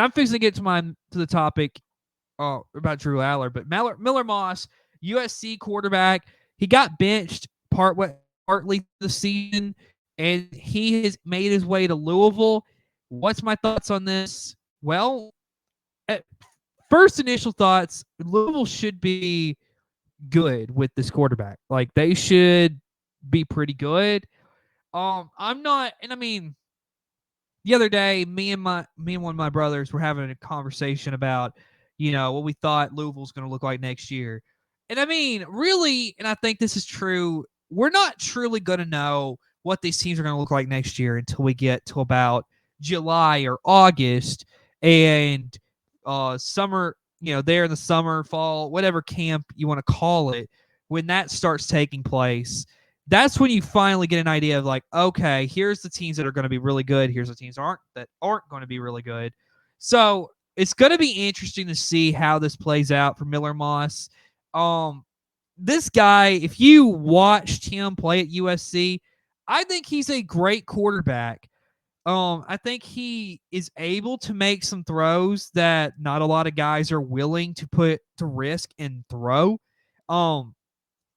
and I'm fixing to get to the topic about Drew Allar, but Miller Moss, USC quarterback, he got benched partly the season, and he has made his way to Louisville. What's my thoughts on this? Well, at first initial thoughts, Louisville should be good with this quarterback. Like they should be pretty good. I'm not, and I mean, the other day, me and one of my brothers were having a conversation about, what we thought Louisville's going to look like next year. And I mean, really, and I think this is true, we're not truly going to know what these teams are going to look like next year until we get to about July or August and summer, there in the summer, fall, whatever camp you want to call it, when that starts taking place. That's when you finally get an idea of like, okay, here's the teams that are going to be really good. Here's the teams that aren't going to be really good. So it's going to be interesting to see how this plays out for Miller Moss. This guy, if you watched him play at USC, I think he's a great quarterback. I think he is able to make some throws that not a lot of guys are willing to put to risk and throw.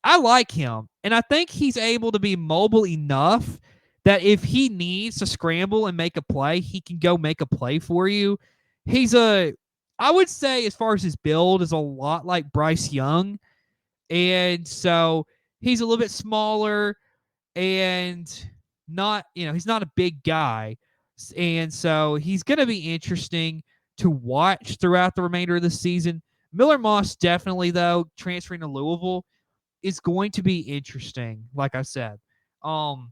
I like him, and I think he's able to be mobile enough that if he needs to scramble and make a play, he can go make a play for you. I would say, as far as his build, is a lot like Bryce Young, and so he's a little bit smaller and not, he's not a big guy, and so he's going to be interesting to watch throughout the remainder of the season. Miller Moss definitely, though, transferring to Louisville is going to be interesting, like I said. And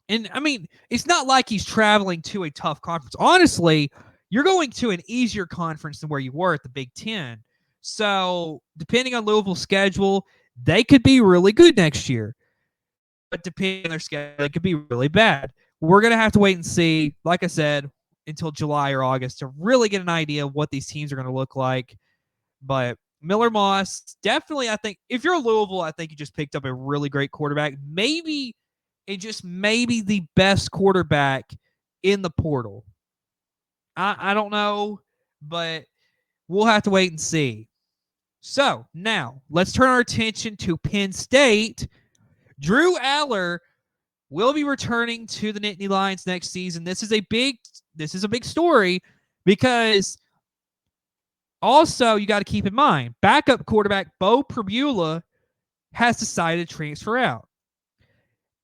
I mean, it's not like he's traveling to a tough conference. Honestly, you're going to an easier conference than where you were at the Big Ten. So, depending on Louisville's schedule, they could be really good next year. But depending on their schedule, they could be really bad. We're going to have to wait and see, like I said, until July or August to really get an idea of what these teams are going to look like. But Miller Moss, definitely, I think, if you're Louisville, I think you just picked up a really great quarterback. Maybe, and just maybe the best quarterback in the portal. I don't know, but we'll have to wait and see. So now let's turn our attention to Penn State. Drew Allar will be returning to the Nittany Lions next season. This is a big story because also you got to keep in mind backup quarterback Bo Pribula has decided to transfer out.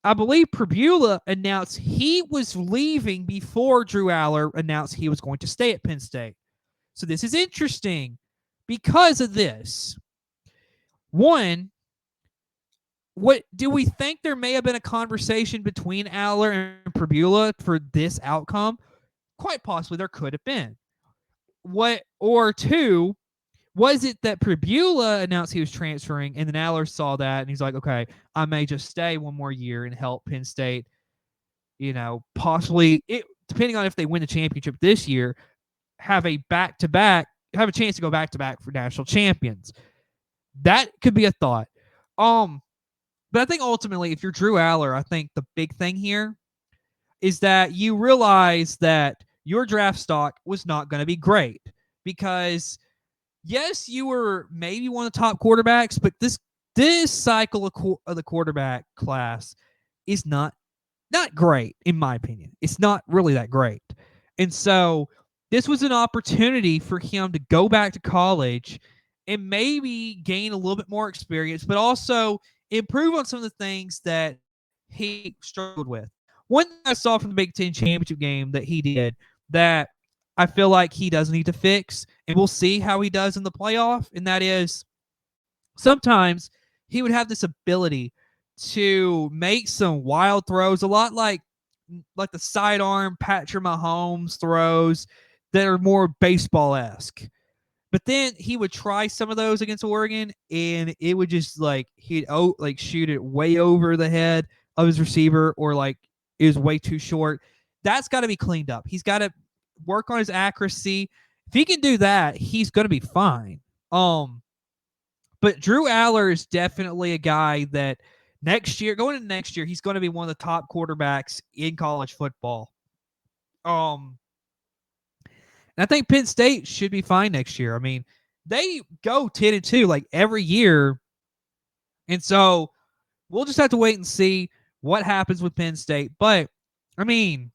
I believe Pribula announced he was leaving before Drew Allar announced he was going to stay at Penn State. So this is interesting because of this. One, what do we think there may have been a conversation between Allar and Pribula for this outcome? Quite possibly there could have been. Or two, was it that Pribula announced he was transferring and then Allar saw that and he's like, okay, I may just stay one more year and help Penn State, possibly, depending on if they win the championship this year, have a chance to go back-to-back for national champions. That could be a thought. But I think ultimately, if you're Drew Allar, I think the big thing here is that you realize that your draft stock was not going to be great because, yes, you were maybe one of the top quarterbacks, but this cycle of the quarterback class is not great, in my opinion. It's not really that great. And so this was an opportunity for him to go back to college and maybe gain a little bit more experience, but also improve on some of the things that he struggled with. One thing I saw from the Big Ten championship game that he did that I feel like he does need to fix, and we'll see how he does in the playoff, and that is sometimes he would have this ability to make some wild throws, a lot like the sidearm Patrick Mahomes throws that are more baseball-esque. But then he would try some of those against Oregon, and it would just he'd shoot it way over the head of his receiver, or it was way too short. That's got to be cleaned up. He's got to work on his accuracy. If he can do that, he's going to be fine. But Drew Allar is definitely a guy that going into next year, he's going to be one of the top quarterbacks in college football. And I think Penn State should be fine next year. I mean, they go 10-2 like every year. And so we'll just have to wait and see what happens with Penn State. But, I mean,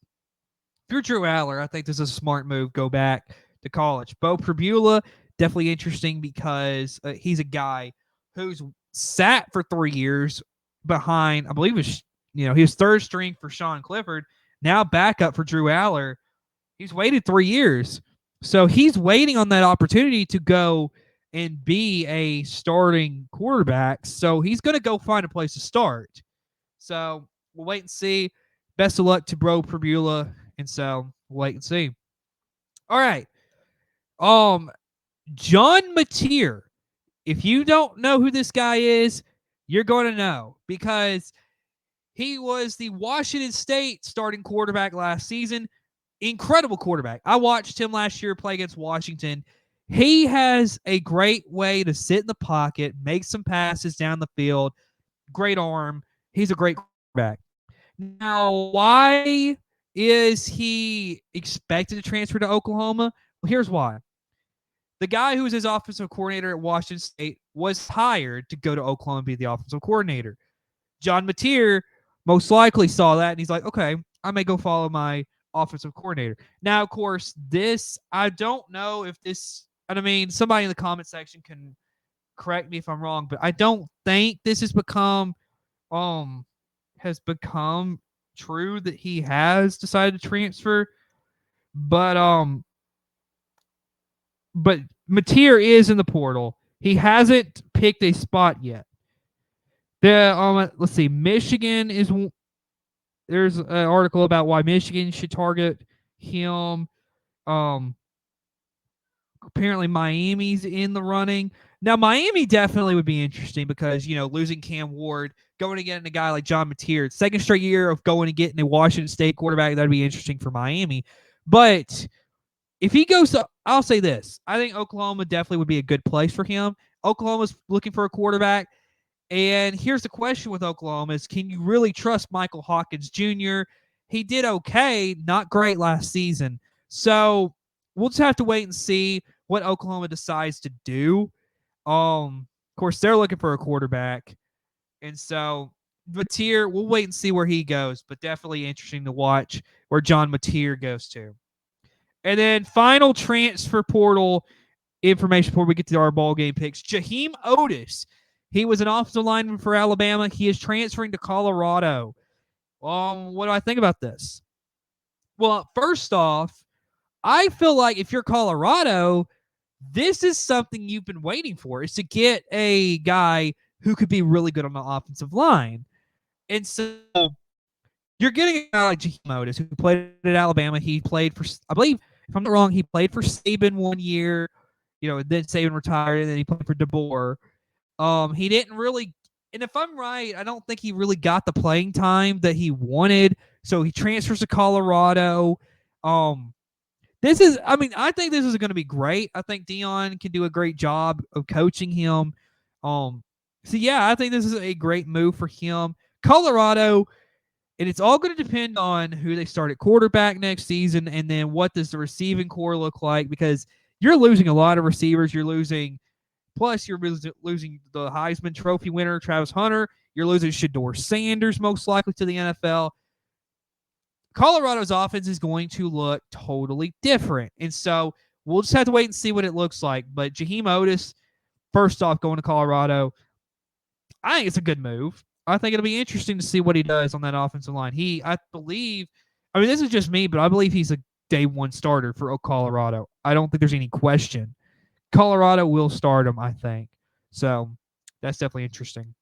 if you're Drew Allar, I think this is a smart move. Go back to college. Bo Pribula, definitely interesting because he's a guy who's sat for 3 years behind, I believe it was, he was third string for Sean Clifford, now backup for Drew Allar. He's waited 3 years. So he's waiting on that opportunity to go and be a starting quarterback. So he's going to go find a place to start. So we'll wait and see. Best of luck to Bro Pribula. And so we'll wait and see. All right. John Mateer. If you don't know who this guy is, you're going to know because he was the Washington State starting quarterback last season. Incredible quarterback. I watched him last year play against Washington. He has a great way to sit in the pocket, make some passes down the field, great arm. He's a great quarterback. Now, why is he expected to transfer to Oklahoma? Well, here's why. The guy who was his offensive coordinator at Washington State was hired to go to Oklahoma and be the offensive coordinator. John Mateer most likely saw that, and he's like, okay, I may go follow my offensive coordinator. Now, of course, I don't know if this, and I mean, somebody in the comment section can correct me if I'm wrong, but I don't think this has become true that he has decided to transfer. But Mateer is in the portal. He hasn't picked a spot yet. Let's see. Michigan is. There's an article about why Michigan should target him. Apparently Miami's in the running. Now, Miami definitely would be interesting because, losing Cam Ward, going to get a guy like John Mateer, second straight year of going and getting a Washington State quarterback, that'd be interesting for Miami. But if he goes to, I'll say this. I think Oklahoma definitely would be a good place for him. Oklahoma's looking for a quarterback. And here's the question with Oklahoma is, can you really trust Michael Hawkins Jr.? He did okay, not great last season. So we'll just have to wait and see what Oklahoma decides to do. Of course, they're looking for a quarterback. And so Mateer, we'll wait and see where he goes, but definitely interesting to watch where John Mateer goes to. And then final transfer portal information before we get to our ball game picks. Jaheim Otis. He was an offensive lineman for Alabama. He is transferring to Colorado. What do I think about this? Well, first off, I feel like if you're Colorado, this is something you've been waiting for, is to get a guy who could be really good on the offensive line. And so you're getting a guy like Jaheim Otis, who played at Alabama. He played for, I believe, if I'm not wrong, he played for Saban 1 year, then Saban retired, and then he played for DeBoer. He didn't really, and if I'm right, I don't think he really got the playing time that he wanted. So he transfers to Colorado. I think this is going to be great. I think Dion can do a great job of coaching him. I think this is a great move for him. Colorado, and it's all going to depend on who they start at quarterback next season, and then what does the receiving core look like, because you're losing a lot of receivers. Plus, you're losing the Heisman Trophy winner, Travis Hunter. You're losing Shedeur Sanders, most likely, to the NFL. Colorado's offense is going to look totally different. And so we'll just have to wait and see what it looks like. But Jaheim Otis, first off, going to Colorado, I think it's a good move. I think it'll be interesting to see what he does on that offensive line. This is just me, but I believe he's a day one starter for Colorado. I don't think there's any question. Colorado will start him, I think. So that's definitely interesting.